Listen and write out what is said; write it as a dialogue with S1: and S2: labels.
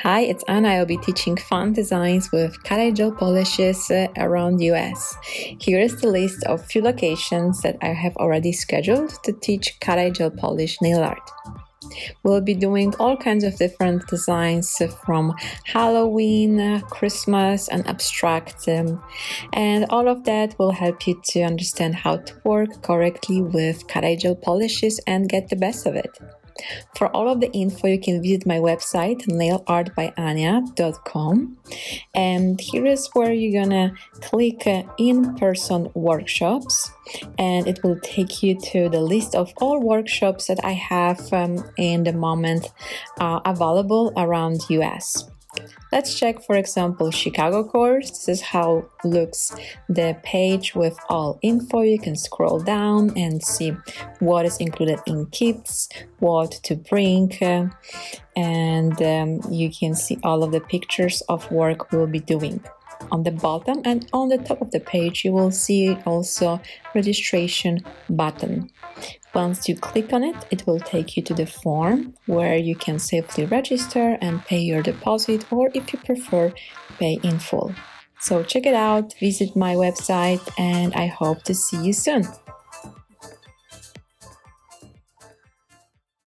S1: Hi, it's Anna. I'll be teaching fun designs with cut gel polishes around US. Here is the list of few locations that I have already scheduled to teach cut gel polish nail art. We'll be doing all kinds of different designs from Halloween, Christmas, and abstract, and all of that will help you to understand how to work correctly with cut gel polishes and get the best of it. For all of the info, you can visit my website, nailartbyanya.com. And here is where you're gonna click in-person workshops, and it will take you to the list of all workshops that I have in the moment available around US. Let's check, for example, Chicago course. This is how looks the page with all info. You can scroll down and see what is included in kits, what to bring, and you can see all of the pictures of work we'll be doing. On the bottom and on the top of the page, you will see also registration button. Once you click on it, it will take you to the form where you can safely register and pay your deposit, or if you prefer, pay in full. So check it out, visit my website, and I hope to see you soon.